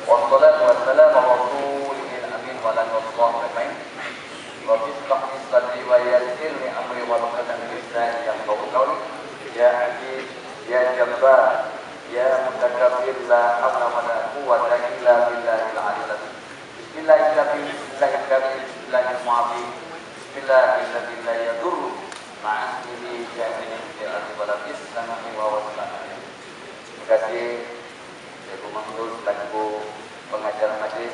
wassalatu wassalamu ala rasulil amin wa ala alihi wasallam. Rabbi ishrah li sadri wa yassir li amri wa hlul 'uqdatam min lisani yafqahu qawli. Ya Aziz, ya Jabbar, ya Mutakabbir, la hawla wa la quwwata illa billahil 'aliyyil 'azim. Bismillahirrahmanirrahim. Bismillahirrahmanirrahim. Bismillahirrahmanirrahim. La yadurru ma'a ismihi syai'un fil ardi wa la fis samai wa huwas samiul 'alim. Terima kasih Ibu Mahmud selaku pengajar majlis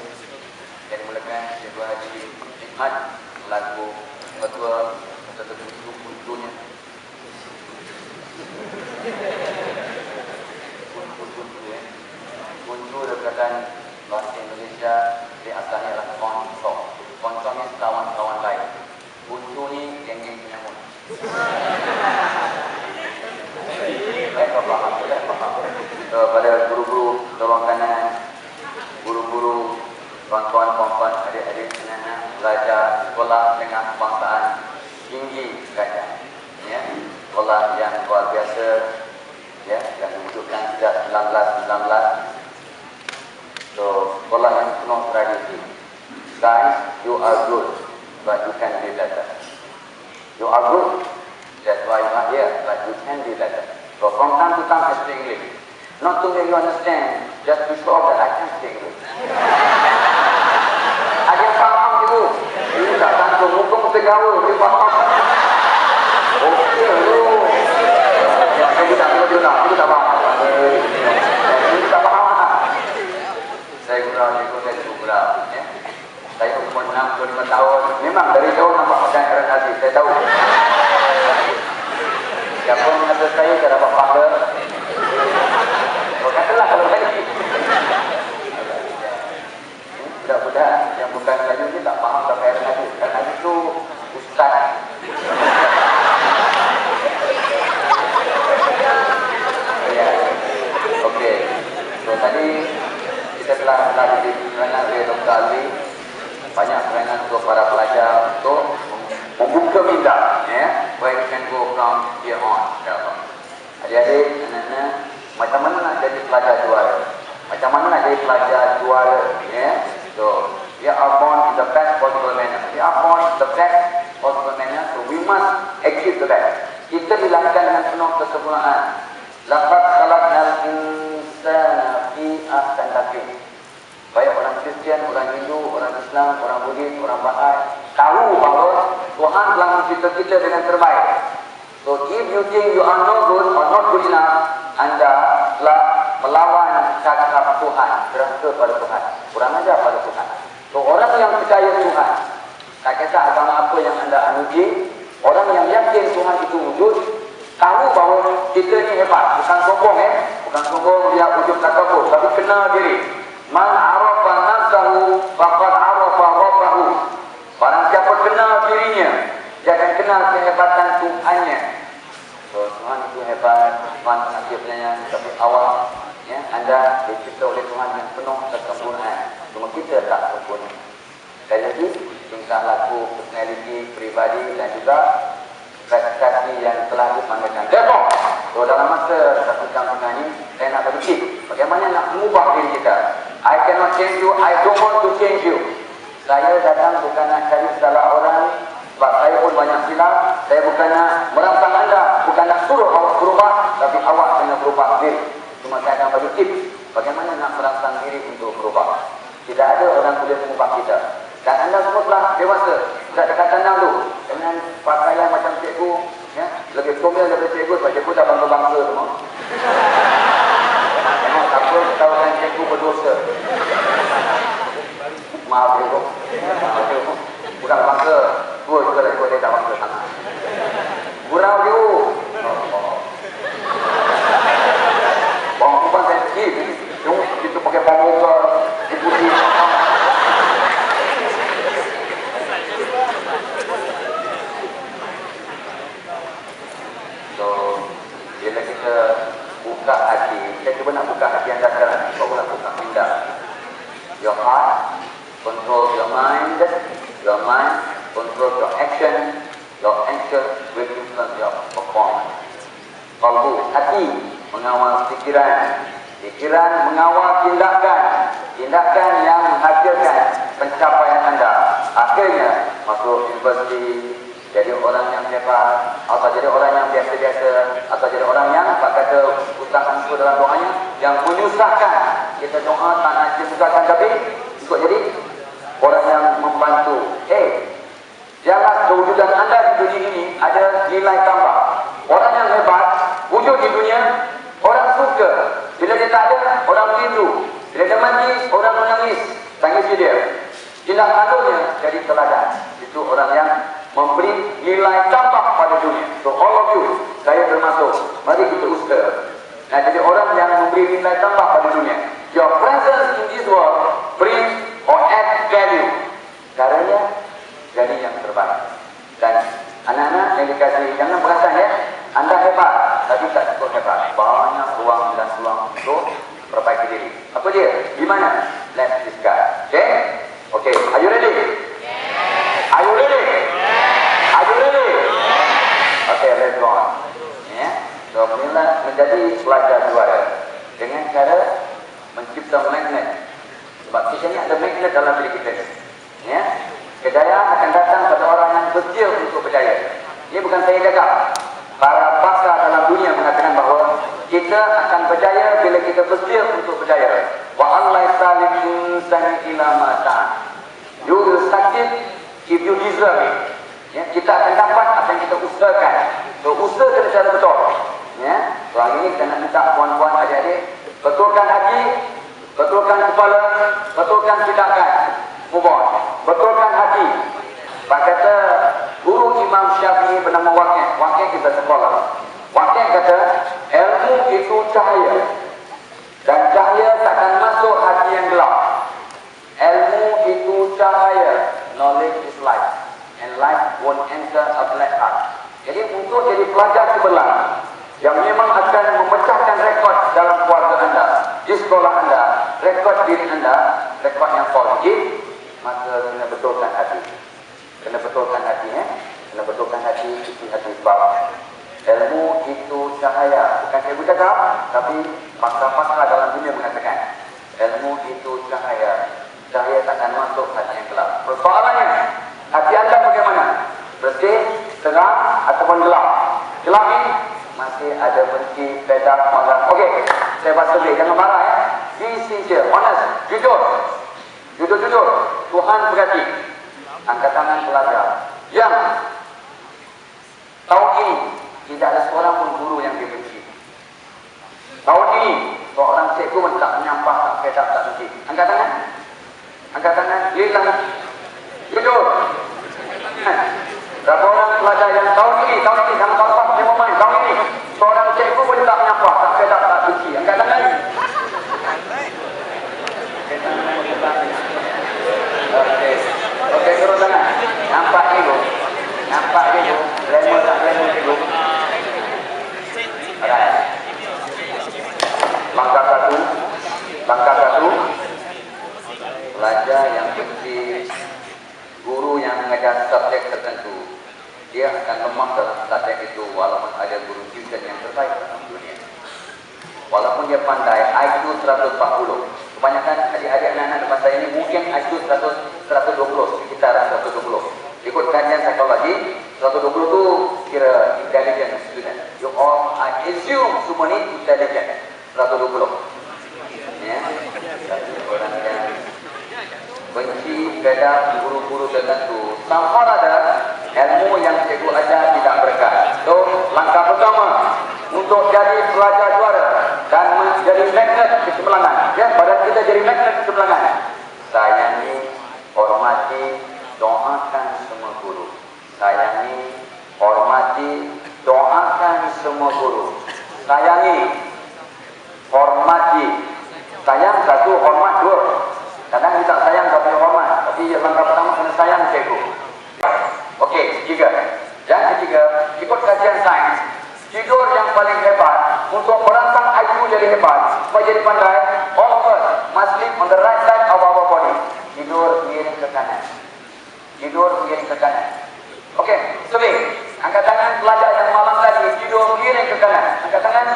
yang dimulakan Ibu Haji Hikmat selaku ketua buntunya buntu dekatan bahasa Indonesia di asalnya adalah konsol. Konsol ni kawan-kawan lain. Buntu ni geng-geng penyamut. Paham. Pada guru-guru tolong kanan, guru-guru, kawan-kawan, adik-adik, anak-anak belajar sekolah dengan kebangsaan tinggi katanya, ya, sekolah yang luar biasa, ya, yang diwujudkan sejak 1919. So, sekolah yang penuh tradisi. Guys, you are good, but you can be better. You are good, that's why you are here, but you can be better. So, from time to time, I speak English. Not to make you understand, just to show that I can speak English. Ada yang faham itu? Ini tak sangka, muka gaul, dia faham. Okey, lu. Saya tak faham. Itu tak faham. Saya gurau, saya cukup gurau. Saya umur 65 tahun. Memang dari jauh nampak pakai kerana hati. Saya tahu. Siapa mengatakan saya dapat pahala. Katalah kalau tadi. Budak-budak yang bukan Melayu ni tak faham pakai kerana hati. Kerana itu ustaz. Ya. Okey. So tadi kita telah di penerangan oleh Dr. Ali. Banyak penerangan untuk para pelajar untuk membuka minda, ya, where you can go from here on, insyaAllah. Adik-adik, anak-anak, macam mana nak jadi pelajar juara? Macam mana nak jadi pelajar juara, ya? So, we are born in the best possible manner. We are born in the best possible manner, so we must achieve to that. Kita dilahirkan dengan penuh kesempurnaan. Laqad khalaqnal insana fi ahsani taqwim. Baik orang Kristian, orang Hindu, orang Islam, orang Buddhis, orang Bahai tahu bahawa Tuhan telah mencipta kita dengan terbaik. So if you think you are not good or not good enough, anda telah melawan cakap Tuhan, derhaka pada Tuhan, kurang ajar pada Tuhan. So orang yang percaya Tuhan, tak kisah agama apa yang anda anuji, orang yang yakin Tuhan itu wujud, tahu bahawa kita ni hebat, bukan sombong, bukan sombong dia wujud takabur, tapi kenal diri. Man arafa nafsahu faqad arafa rabbahu. Barang siapa kenal dirinya, dia akan kenal kehebatan Tuhannya. So, Tuhan itu hebat, Tuhan pengasih penyayang, tapi awal, ya, anda dicipta oleh Tuhan yang penuh kesempurnaan. Cuma kita tak sempurna. Sekali lagi, tingkah laku, personality, pribadi dan juga prestasi yang telah dipanggilkan. Therefore, so dalam masa satu jam setengah ini, saya nak berfikir bagaimana nak mengubah diri kita. I cannot change you, I don't want to change you. Saya datang bukan nak cari salah orang, sebab saya pun banyak silap. Saya bukan nak merangsang anda, bukan nak suruh awak berubah, tapi awak kena berubah diri. Cuma saya akan bagi tips bagaimana nak merangsang diri untuk berubah. Tidak ada orang boleh mengubah kita. Dan anda semua telah dewasa, sudah dekat tanam tu, dengan pakaian macam cikgu, ya, lebih comel daripada cikgu, sebab cikgu dah bangsa-bangsa semua. Memang tak apa, ketahuan cikgu berdosa. Maaf cikgu, bukan bangsa, tua juga lah ikut dia tak bangsa sangat. Gurau dia. Orang perempuan sensitif, itu pakai pamuka, dipuji. So, bila kita buka hati, kita cuba nak buka hati anda sekarang, barulah buka minda. Your heart, control your mind control your action will influence your performance. Qalbu, hati mengawal pikiran mengawal tindakan tindakan yang menghasilkan pencapaian anda. Akhirnya masuk universiti, jadi orang yang hebat, atau jadi orang yang biasa-biasa, atau jadi orang yang Pak kata usahakan itu dalam doanya yang menyusahkan. Kita doa tak nak menyusahkan, tapi ikut jadi orang yang membantu. Jangan kewujudan anda di dunia ini ada nilai tambah. Orang yang hebat wujud di dunia, orang suka. Bila dia tak ada, orang rindu. Bila dia mati, orang menangis. Tangis dia. Tindak tanduknya jadi teladan. Itu orang yang memberi nilai tambah pada dunia. So all of you, saya termasuk. Mari kita usaha. Nah, jadi orang yang memberi nilai tambah pada dunia. Your presence in this world brings or add value. Caranya jadi yang terbaik. Dan anak-anak yang dikasih, jangan perasan ya, anda hebat, tapi tak cukup hebat. Banyak ruang dan ruang untuk perbaiki diri. Apa dia? Di mana? Let's discuss. Okay? Okay. Are you ready? Are you ready? Are you ready? Okay, let's go on. Ya. So, mula menjadi pelajar juara dengan cara mencipta magnet. Sebab kita ni ada magnet dalam diri kita. Ya. Kejayaan akan datang pada orang yang bersedia untuk berjaya. Ini bukan saya cakap. Para pakar dalam dunia mengatakan bahawa kita akan berjaya bila kita bersedia untuk berjaya. Wa Allah salim insan ila mata. You will succeed if you deserve it. Ya, kita akan dapat apa yang kita usahakan. So, usaha kena cara betul. Ya, soal ini kita nak minta puan-puan adik-adik betulkan hati, betulkan kepala, betulkan tindakan. Move on. Betulkan hati. Pak kata guru Imam Syafi'i bernama Waqi'. Waqi' kita sekolah. Waqi' kata ilmu itu cahaya dan cahaya takkan masuk hati yang gelap. Ilmu itu cahaya. Knowledge is light and light won't enter a black heart. Jadi untuk jadi pelajar cemerlang yang memang akan memecahkan rekod dalam keluarga anda, di sekolah anda, rekod diri anda, rekod yang positif, maka kena betulkan hati. Kena betulkan hati, kena betulkan hati, isi hati. Sebab ilmu itu cahaya. Bukan saya bercakap, tapi pakar-pakar dalam dunia mengatakan ilmu itu cahaya. Cahaya takkan masuk hati yang gelap. Persoalannya, hati anda bagaimana? Bersih, terang, ataupun gelap? Gelap ini masih ada benci, bedak, marah. Okey, saya bahas lebih. Jangan marah ya. Be sincere, honest, jujur. Jujur-jujur. Tuhan berhati. Angkat tangan pelajar. Yang tahun ini tidak ada seorang pun guru yang dibenci. Tahun ini seorang cikgu pun tak menyampah, tak pedap, tak benci. Angkat tangan. Angkat tangan. Lillah. Jujur. Berapa orang pelajar yang tahun ini jangan lepas dia mau main. Tahun ini seorang cikgu pun tak menyampah, tak pedap, tak benci. Angkat tangan. Okey, turun tangan. Nampak dulu. Nampak dulu. Lemon tak lemon dulu. Alright. Langkah satu. Pelajar yang benci guru yang mengajar subjek tertentu, dia akan lemah dalam subjek itu walaupun ada guru tuition yang terbaik dalam dunia. Walaupun dia pandai IQ 140. Kebanyakan adik-adik anak-anak depan saya ini mungkin IQ 120, sekitar 120. Ikut kajian psikologi, 120 tu kira intelligent student. You all I assume semua ni intelligent. 120. Ya. Orang yang benci bedak guru-guru tertentu. Sampai ada ilmu yang cikgu ajar tidak berkat. So, langkah pertama untuk jadi pelajar juara dan menjadi magnet kesemelangan. Ya, badan kita jadi magnet kesemelangan. Sayangi, hormati, doakan semua guru. Sayangi, hormati, doakan semua guru. Sayangi, hormati. Sayang satu, hormat dua. Kadang kita sayang tapi hormat. Tapi langkah pertama kena sayang cikgu. Okey, ketiga. Yang ketiga, ikut kajian sains, tidur yang paling hebat untuk merangsang IQ jadi hebat, supaya jadi pandai. All of us must sleep on the right side of our body. Tidur miring ke kanan. Tidur miring ke kanan. Okey, sebing. Angkat tangan pelajar yang malam tadi tidur miring ke kanan. Angkat tangan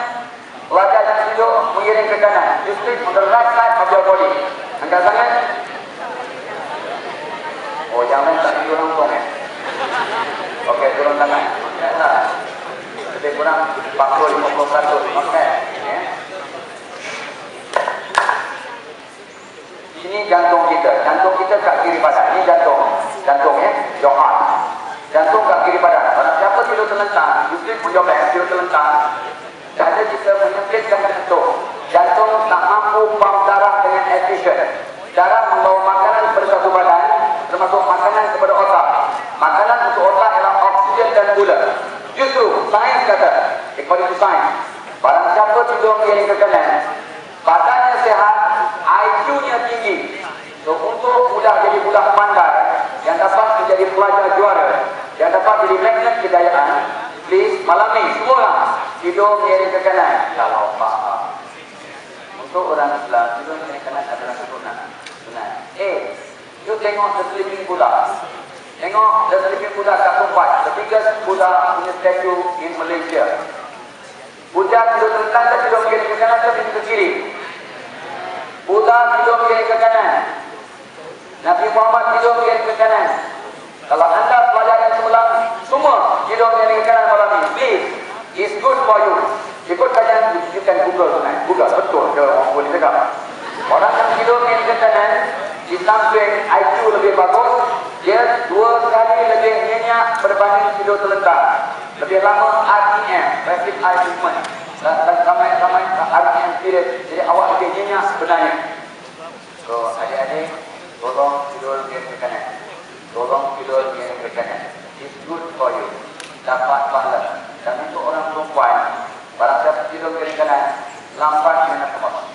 pelajar yang tidur miring ke kanan. You sleep on the right side of your body. Angkat tangan. Oh, yang lain tak tidur langsung ya. Okey, turun tangan. Okeylah. Lebih kurang 40-51. Okey. Ya. Ini jantung kita. Jantung kita kat kiri badan. Ini jantung. Jantung ya. Your heart. Jantung kat kiri badan. Kalau siapa tidur terlentang, you sleep on your back, tidur terlentang. Jadi kita menyempit dan menentuk. Jantung tak mampu pump darah dengan efisien. Darah membawa makanan kepada satu badan, termasuk makanan kepada otak. Makanan untuk otak ialah oksigen dan gula. Justru sains kata, according to science, barang siapa tidur miring ke kanan, badannya sehat, IQ-nya tinggi. So untuk budak jadi budak pandai, yang dapat menjadi pelajar juara, yang dapat jadi magnet kejayaan, please malam ni semua orang tidur miring ke kanan. Kalau faham. Untuk orang Islam, tidur miring ke kanan adalah sunnah. You tengok the sleeping Buddha. Tengok the sleeping Buddha kat Tumpat, the biggest Buddha punya statue in Malaysia. Buddha tidur terlentang, dia tidur miring ke kanan, dia tidur ke kiri. Buddha tidur miring ke kanan. Nabi Muhammad tidur miring ke kanan. Kalau anda pelajaran semalam, semua tidur miring ke kanan malam ini. Please, it's good for you. Ikut kajian, you can Google tonight. Google, betul ke orang boleh cakap. Orang yang tidur miring ke kanan, Islam IQ lebih bagus, dia 2 kali lebih nyenyak berbanding tidur terlentang. Lebih lama REM, Rapid Eye Movement, dan ramai-ramai REM period. Jadi awak lebih nyenyak sebenarnya. So adik-adik, tolong tidur miring ke kanan. Tolong tidur miring ke kanan. It's good for you. Dapat pahala. Dan untuk orang perempuan, barang siapa tidur miring kanan, lambat menopause.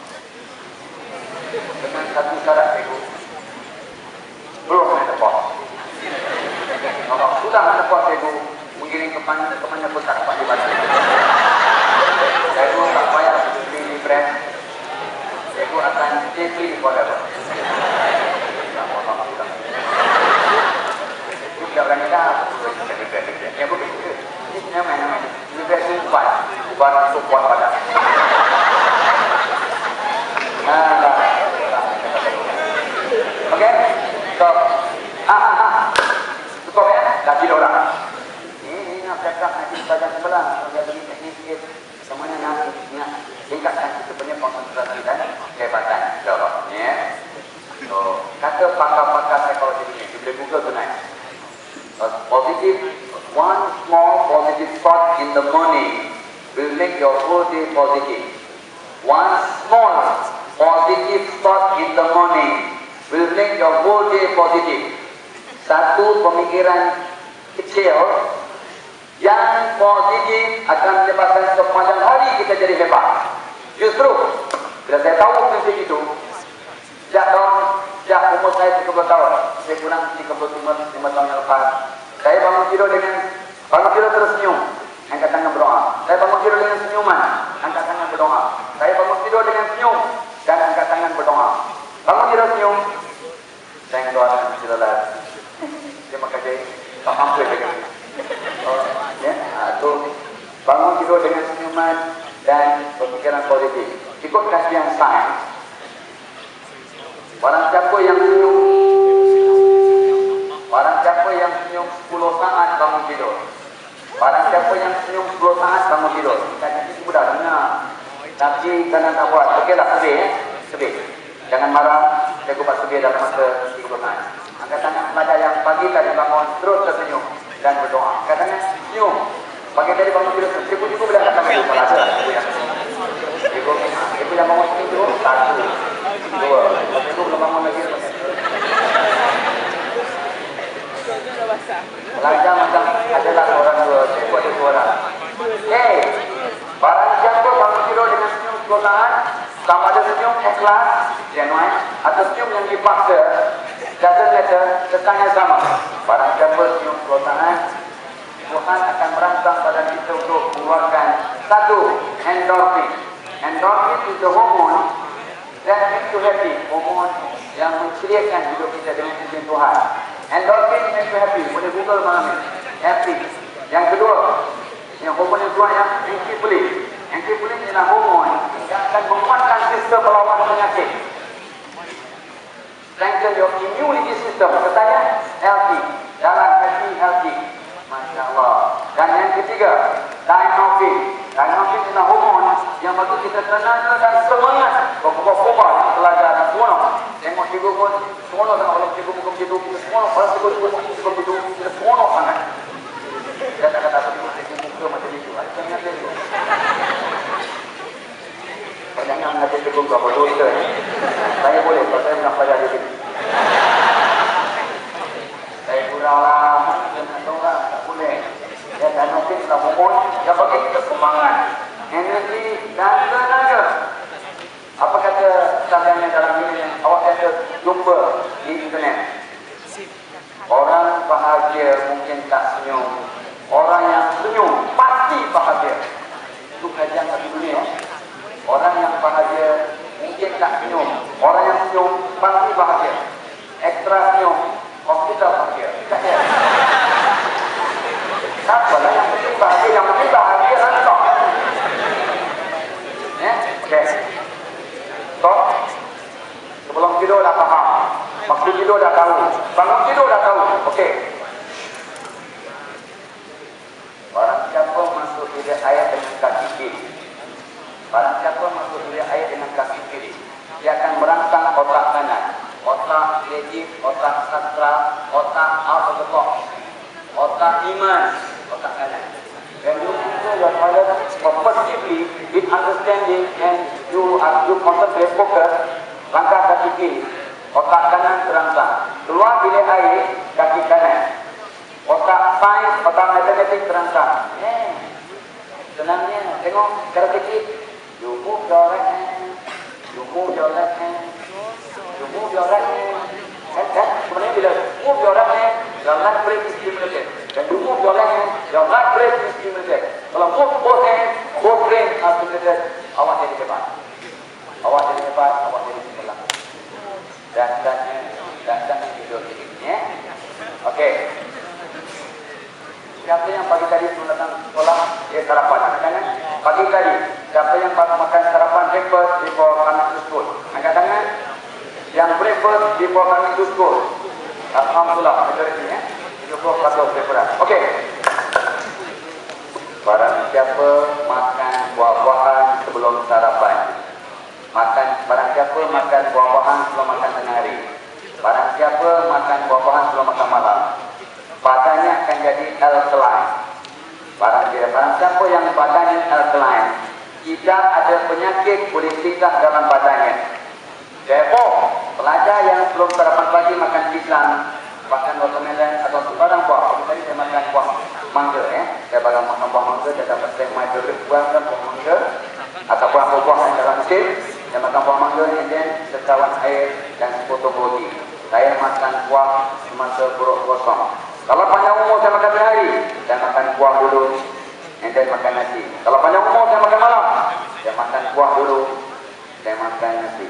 Dengan satu syarat cikgu, belum menopause. Kalau sudah menopause cikgu, menggiring ke mana pun tak dapat dibantu. Cikgu tak payah beli brand. Cikgu akan safely forever. Cikgu tidak berani dah. Yang begitu. Ini main-main. Ini biasa ubat untuk kuat badan. Okey, so, cukup ya, dah tidur dah. Ini nak cakap nanti bagian sebelah, dia beri teknik sikit, semuanya nak tingkatkan kita punya konsentrasi dan kehebatan. Jawab, ya. So, kata pakar-pakar psikologi ini, you boleh Google tonight. One small positive thought in the morning will make your whole day positive. One small positive thought in the morning will make your whole day positive. Satu pemikiran kecil yang positif akan menyebabkan sepanjang hari kita jadi hebat. Justru bila saya tahu prinsip itu, sejak umur saya 30 tahun, saya kurang 35 tahun yang lepas, saya bangun tidur tersenyum, angkat tangan berdoa. Saya bangun tidur dengan senyuman, angkat tangan berdoa. Saya bangun tidur dengan senyum dan angkat tangan berdoa. Bangun tidur senyum, saya doakan silalah. Terima kasih. Tak mampu lagi. Ya, tu bangun tidur dengan senyuman dan pemikiran positif. Ikut kajian sains, barang siapa yang senyum 10 saat bangun tidur. Barang siapa yang senyum 10 saat bangun tidur. Kajian itu sudah dengar. Tapi kerana tak buat, okeylah sedih. Jangan marah. Saya buat sedih dalam masa 30 saat. Angkat tangan pelajar yang pagi tadi bangun terus tersenyum dan berdoa. Angkat tangan senyum. Pagi tadi bangun tidur, cikgu boleh angkat tangan dulu. Kalau ada cikgu yang bangun tidur 1, 2. Cikgu belum bangun lagi. Pelajar macam adalah orang dua, cikgu ada 2 orang. Barang siapa bangun tidur dengan senyum sekolahan, sama ada senyum ikhlas, genuine, atau senyum yang dipaksa, doesn't matter, kesannya sama. Barang siapa senyum sekolahan, Tuhan akan merangsang badan kita untuk mengeluarkan satu, endorphin. Endorphin is the hormone that makes you happy, hormon yang menceriakan hidup kita dengan izin Tuhan. Endorphin makes you happy, boleh Google malam ini, happy. Yang kedua, yang hormon yang kedua yang enkephalin. Enkephalin ialah hormon yang akan menguatkan sistem melawan penyakit. strengthen your immunity system. Katanya healthy, jalan hati healthy. Masya Allah. Dan yang ketiga, dinorphin. Dinorphin adalah hormon yang bagi kita tenaga dan semangat. Bapak-bapak yang belajar dan seronok. Tengok cikgu pun seronok dengan orang cikgu muka begitu. Kita seronok, orang cikgu muka begitu. Kita seronok sangat. Dia tak kata cikgu muka macam itu. Jangan ada itu. Jangan ada cikgu muka berdosa. Saya boleh, kalau saya pernah belajar di sini. Saya kurang lah, jangan tahu lah, tak boleh. Ya, dan mungkin kita hormon yang bagi kita semangat, energi dan tenaga. Apa kata sahabatnya dalam ini yang awak ada jumpa di internet? Orang bahagia mungkin tak senyum. Orang yang senyum pasti bahagia. Itu kajian satu dunia. Orang yang bahagia mungkin tak senyum. Orang yang senyum pasti bahagia. Ekstra senyum, hospital bahagia. Tak ya? Tak boleh yang penting bahagia. Yang penting bahagia rentok. Ya, okey. Stop. Sebelum tidur dah faham. Waktu tidur dah tahu. Bangun tidur dah tahu. Okey. Barang siapa masuk bilik air dengan kaki kiri. Barang siapa masuk bilik air dengan kaki kiri, dia akan merangsang otak kanan. Otak logik, otak sastra, otak out of the box, otak iman, otak kanan. When you enter your toilet positively with understanding and you concentrate focus, langkah kaki kiri, otak kanan terangsang. Keluar bilik air, kaki kanan. Otak sains, otak matematik terangsang. Senangnya, tengok cara kecil. You move your right hand, you move your left hand. You move your right hand. Sebenarnya bila move your right hand, your left brain is stimulated. Dan you move your left hand, your right brain is stimulated. Kalau move both hands, both brain are stimulated. Awak jadi hebat. Awak jadi hebat, awak jadi cemerlang. Dan jangan tidur ini. Ya? Okey. Siapa yang pagi tadi sebelum datang sekolah, dia sarapan. Angkat pagi tadi, siapa yang makan sarapan breakfast before coming to school? Angkat tangan. Yang breakfast before coming to school. Alhamdulillah, majority ya. 70% breakfast. Okey. Barang siapa makan buah-buahan sebelum sarapan. Barang siapa makan buah-buahan sebelum makan tengah hari. Barang siapa makan buah-buahan sebelum makan malam. Badannya akan jadi alkaline. Barang siapa yang badannya alkaline, tidak ada penyakit boleh tinggal dalam badannya. Therefore, pelajar yang belum sarapan pagi makan pisang, makan watermelon atau sebarang buah. Tadi saya makan buah mangga, saya makan buah mangga, saya dapat saya my favorite buah mangga atau buah-buah yang dalam mesin. Saya makan buah mangga and then secawan air dan sepotong roti. Saya makan buah semasa perut kosong. Kalau panjang umur saya makan sehari, saya makan buah dulu, and then makan nasi. Kalau panjang umur saya makan malam, saya makan buah dulu, saya makan nasi.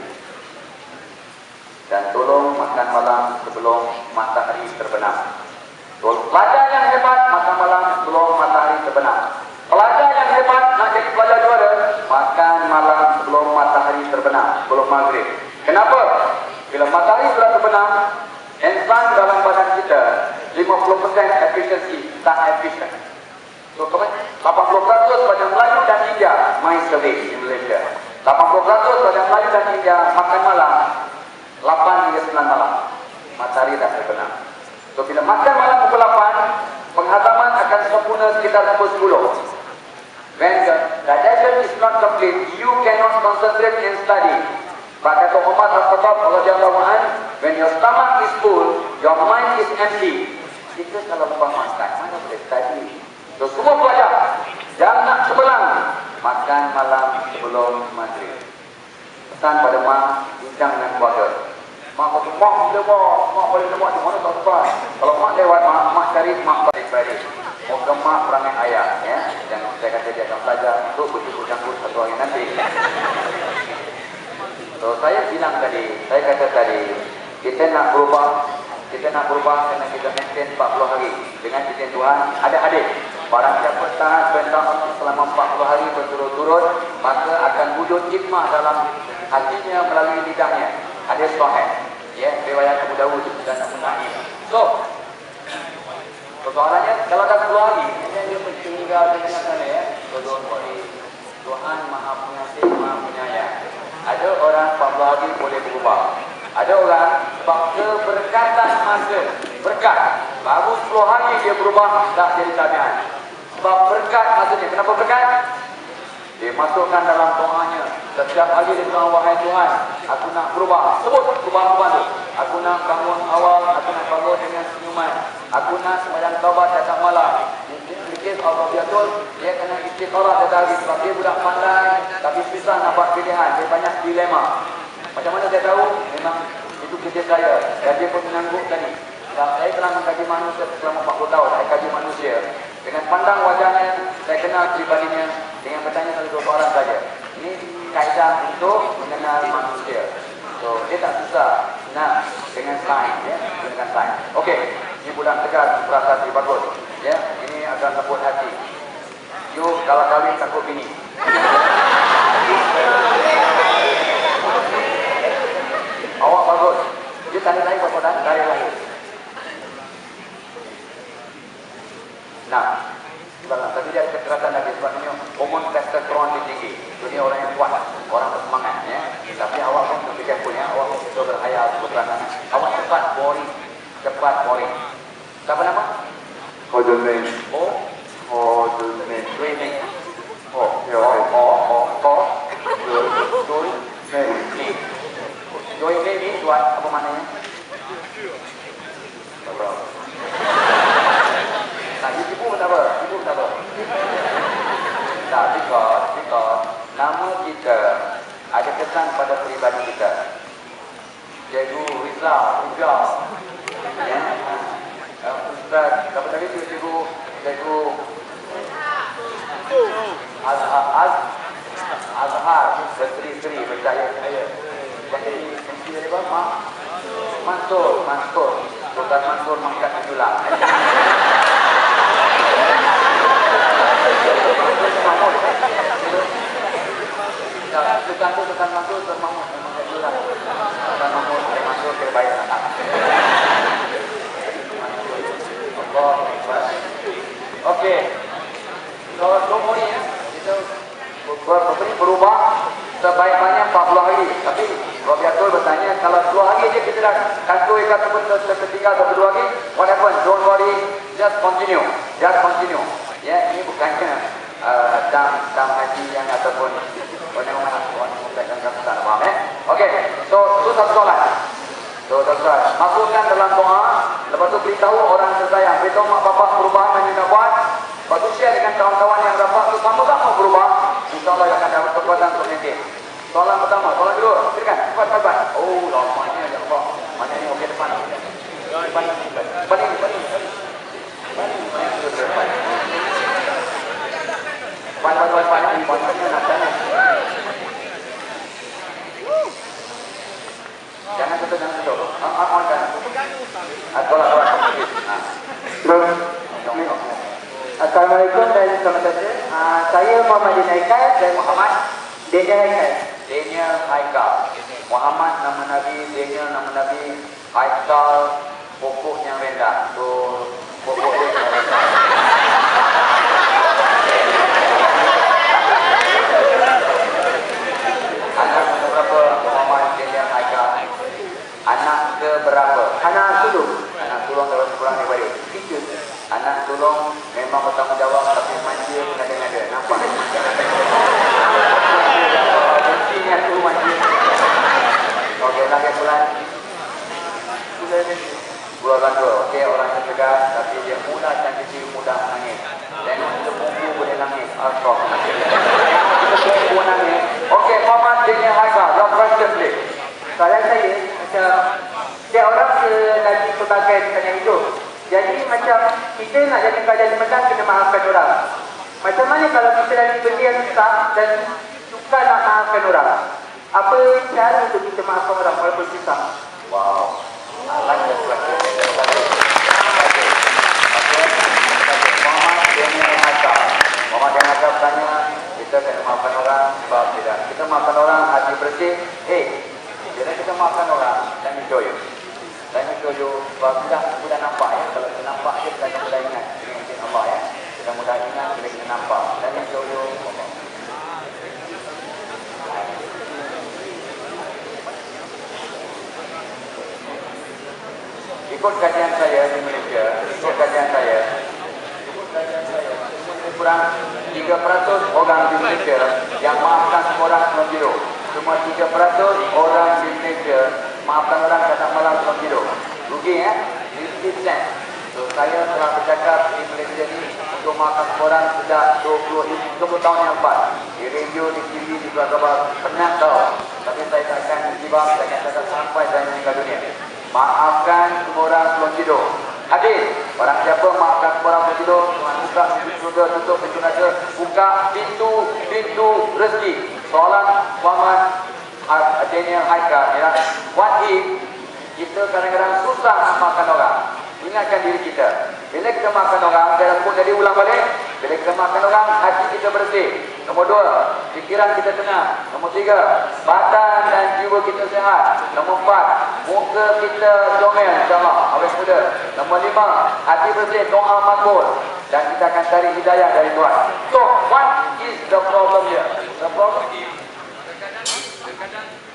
Dan tolong makan malam sebelum matahari terbenam. Pelajar yang hebat makan malam sebelum matahari terbenam. Pelajar yang hebat nak jadi pelajar juara, makan malam sebelum matahari terbenam, sebelum maghrib. Kenapa? Bila matahari sudah terbenam, enzim dalam badan kita 50% efficiency, tak efficient. So, 80% pada Melayu dan India main survey di Malaysia. 80% pada Melayu dan India makan malam 8 hingga 9 malam. Matahari dah terbenam. So, bila makan malam pukul 8, penghazaman akan sempurna sekitar pukul 10. When the digestion is not complete, you cannot concentrate and study. Pak kata Umar Al-Khattab radhiyallahu anhu, when your stomach is full, your mind is empty. Kita kalau lepas makan, mana boleh study? So, semua pelajar, jangan nak sebelang, makan malam sebelum maghrib. Pesan pada mak, bincang dengan keluarga. Mak kata, mak boleh lewat di mana tak lepas. Kalau mak lewat, mak cari mak balik-balik. Moga mak perangai ayah, ya. Jangan saya kata dia akan belajar untuk bercampur satu hari nanti. So, saya bilang tadi, saya kata tadi, kita nak berubah kerana kita maintain 40 hari. Dengan izin Tuhan, ada hadis. Barang siapa taat perintah Allah selama 40 hari berturut-turut, maka akan wujud hikmah dalam hatinya melalui lidahnya. Hadis sahih. Ya, riwayat Abu Dawud dan Abu Naim. So, persoalannya kalau dah keluar lagi, dia tinggal di sana ya. So don't worry. Tuhan Maha Pengasih, Maha Penyayang. Ada orang 40 hari boleh berubah. Ada orang sebab keberkatan masa berkat baru 10 hari dia berubah tak jadi tabiat. Sebab berkat maksudnya kenapa berkat? Dia masukkan dalam doanya. Setiap hari dia bilang, wahai Tuhan, aku nak berubah. Sebut perubahan-perubahan tu. Aku nak bangun awal, aku nak bangun dengan senyuman. Aku nak sembahyang taubat setiap malam. Mungkin Allah biatul, dia kena istiqarah setiap hari. Sebab dia budak pandai, tapi susah nak buat pilihan. Dia banyak dilema. Macam mana saya tahu? Memang itu kerja saya. Dan dia pun menangguk tadi. Sebab saya telah mengkaji manusia selama 40 tahun. Saya kaji manusia. Dengan pandang wajahnya, saya kenal pribadinya. Dengan bertanya satu dua orang saja. Ini kaedah untuk mengenal manusia. So, dia tak susah. Nah, dengan sains, ya, dengan sains. Okey, ini budak tegas, perasaan bagus. Ya, ini agak lembut hati. You kalau kahwin takut bini. Awak bagus. Dia tanda lain berapa dah dari lahir. Nah, tapi dia kekerasan lagi sebab ini hormon testosteron tinggi. Jadi orang yang kuat, orang bersemangat ya. Tapi awak pun lebih careful ya. Awak pun betul berhayal, berperasaan. Awak cepat boring. Siapa nama? Hodulmen. Oh, Hodulmen. Dwayne. Oh, ya. Dwayne ni tuan apa maknanya? Nah, ibu tak apa. Tak, because nama kita ada kesan pada peribadi kita. Cikgu Rizal, ya. Ustaz, apa tadi cikgu Azhar, berseri-seri, bercahaya. Jadi, mesti apa? Mansur, Sultan Mansur mangkat menjulang. Sultan Mansur termamut mangkat menjulang. Sultan Mansur terbaik anak. Allah. Okey. Kalau kemudian ya, kita berubah sebaik-baiknya 40 hari. Tapi Robiatul bertanya, kalau 2 hari je kita dah kantor ikat ketiga atau 2 hari, what happen? Don't worry, just continue. Ya, ini bukannya dam haji yang ataupun faham ya? Okey, so itu satu soalan. Masukkan dalam doa, lepas tu beritahu orang tersayang, beritahu mak bapak perubahan yang nak buat. Lepas tu share dengan kawan-kawan yang dapat tu sama-sama berubah. InsyaAllah akan dapat kekuatan untuk maintain. Soalan pertama, soalan kedua, silakan, cepat. Oh, lamanya ya Allah. Mana ni okey depan. Depan jangan tutup. On kan. Assalamualaikum dan selamat datang. Saya Muhammad Haikal dan Muhammad Daniel Haikal. Muhammad nama Nabi, Daniel nama Nabi, Haikal pokok yang rendah. So pokok dia yang rendah. Anak berapa Muhammad Daniel Haikal? Anak ke berapa? Anak sulung. Anak sulung kalau kurang ni baik. Anak sulung memang bertanggungjawab tapi manja ngada-ngada. Nampak? Buktinya tu manja. Okey, lagi bulan gandul. Okey, orang yang tegas tapi dia mudah dan kecil, mudah menangis. Tengok kita bumbu boleh nangis. Kita bumbu nangis. Okey, Muhammad Daniel Haikal, your question please. Soalan saya macam setiap orang lagi pelbagai tanya hidup. Jadi macam kita nak jadi keadaan menang kena maafkan orang. Macam mana kalau kita lagi benda yang susah dan suka nak maafkan orang? Apa cara untuk kita maafkan orang walaupun susah? Wow, I like that question. Muhammad Daniel Haikal bertanya, kita kena maafkan orang sebab tidak. Kita maafkan orang hati bersih. Jadi kita kita maafkan orang, let me show you. Let me show you. Mudah nampak ya. Kalau kita nampak je, kita mudah ingat. Kita nampak ya. Kita mudah ingat bila kita nampak. Let me show you. Ikut kajian saya di Malaysia, kurang 3% orang di Malaysia yang maafkan semua orang sebelum tidur. Cuma 3% orang di Malaysia maafkan orang kata malam sebelum tidur. Rugi ya? 50%. So, saya telah bercakap di Malaysia ini untuk maafkan semua orang sejak 20 tahun yang lepas. Di radio, di TV, di kabar penat tahu. Tapi saya tak akan menjibak, saya akan cakap sampai saya meninggal dunia. Maafkan semua orang sebelum tidur. Hadis, barang siapa maafkan semua orang sebelum tidur, Tuhan buka pintu surga, tutup pintu neraka, buka pintu rezeki. Soalan Muhammad Daniel Haikal, ya. What if kita kadang-kadang susah nak maafkan orang? Ingatkan diri kita. Bila kita maafkan orang, saya sebut jadi ulang balik. Bila kita maafkan orang, hati kita bersih. Nombor 2, fikiran kita tenang. Nombor 3, badan dan jiwa kita sehat. Nombor 4, muka kita comel, insyaAllah, awet muda. Nombor 5, hati bersih, doa makbul. Dan kita akan cari hidayah dari Tuhan. So, what is the problem here? The problem is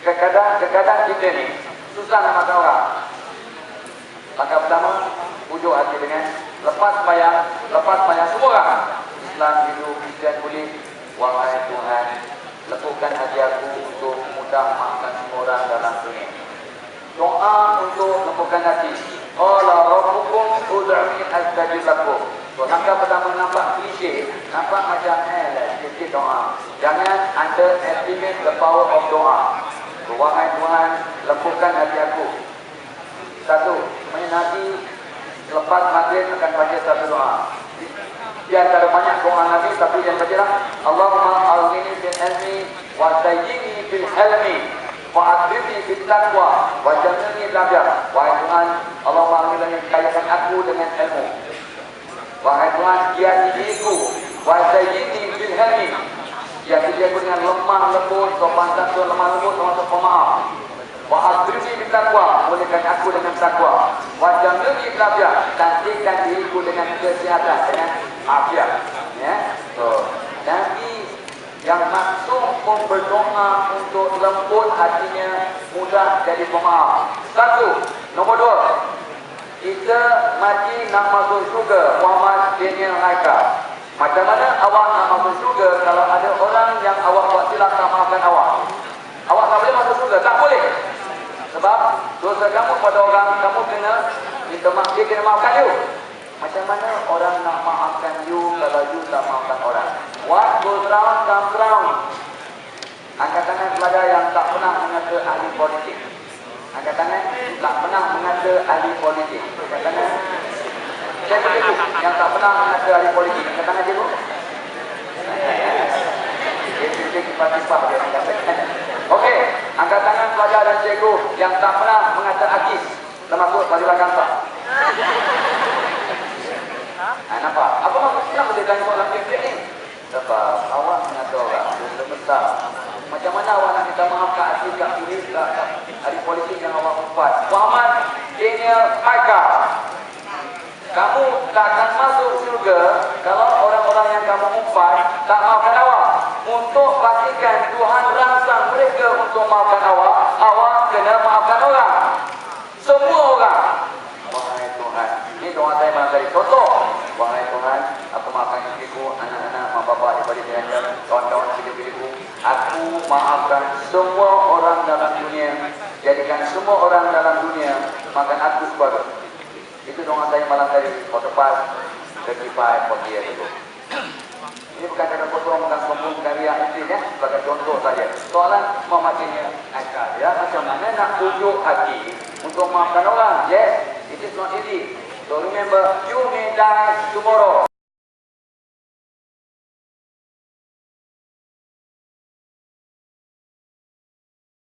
kadang-kadang kita ni susah nak maafkan orang. Maka pertama, pujuk hati dengan lepas bayang semua orang. Islam, Hindu, Kristian, Buddhis. Wahai Tuhan, lepaskan hati aku untuk mudah maafkan semua orang dalam dunia. Doa untuk lepaskan hati. Qala rabbukum ud'uni astajib lakum. So, langkah pertama nampak klise, nampak macam sikit doa. Jangan underestimate the power of doa. So, wahai Tuhan, lepaskan hati aku. Satu, sebenarnya Nabi lepas maghrib akan baca satu doa. Di antara banyak doa Nabi, satu yang baca Allahumma alghini bil ilmi wa zayyini bil hilmi wa akrimni bil taqwa wa jannibni bil afiyah. Wahai Tuhan, Allahumma kayakan aku dengan ilmu. Wahai Tuhan, hiasi diriku wa zayyini bil hilmi. Hiasi diriku dengan lemah lembut, sopan santun, lemah lembut, termasuk pemaaf. Wa akrimni bil taqwa, muliakan aku dengan takwa. Wa jannibni bil afiyah, cantikkan diriku dengan kesihatan, dengan afiat. Ya. So, Nabi yang maksum pun berdoa untuk lembut hatinya, mudah jadi pemaaf. Satu. Nombor 2, kita mati nak masuk syurga. Muhammad Daniel Haikal, macam mana awak nak masuk syurga kalau ada orang yang awak buat silap tak maafkan awak? Awak tak boleh masuk syurga, tak boleh. Sebab dosa kamu pada orang, kamu kena minta maaf, dia kena maafkan you. Macam mana orang nak maafkan you kalau you tak maafkan orang? What goes round comes round. Angkat tangan pelajar yang tak pernah mengata ahli politik. Angkat tangan tak pernah mengata ahli politik. Angkat tangan. Saya begitu, yang tak pernah mengata ahli politik. Angkat tangan je, Bu. Dia pilih kipas-kipas dia angkat tangan. Okey, angkat tangan pelajar dan cikgu yang tak pernah mengata akis, termasuk Fadilah Kamsah. Nampak? Apa maksud kenapa dia tanya soalan fikir ni? Sebab awak mengata orang dosa besar. Macam mana awak nak minta maaf kat ahli kat polis, kat ahli politik yang awak umpat? Muhammad Daniel Haikal, kamu tak akan masuk syurga kalau orang-orang yang kamu umpat tak maafkan awak. Untuk pastikan Tuhan rangsang mereka untuk maafkan awak, awak kena maafkan orang. Semua orang. Wahai Tuhan, ini doa saya malam tadi. Contoh, wahai Tuhan, aku maafkan istriku, anak-anak, mak bapak, adik-adik dan kawan-kawan video-videoku. Aku maafkan semua orang dalam dunia. Jadikan semua orang dalam dunia makan aku sebagai. Itu doa saya malam tadi. For the past 35-40 years ago. Ini bukan kata kosong, bukan sombong, bukan riak, ya, sebagai contoh saja. Soalan Muhammadiyah Haikal, ya, macam mana nak pujuk hati untuk maafkan orang? Yes, it is not easy. So remember, you may die tomorrow.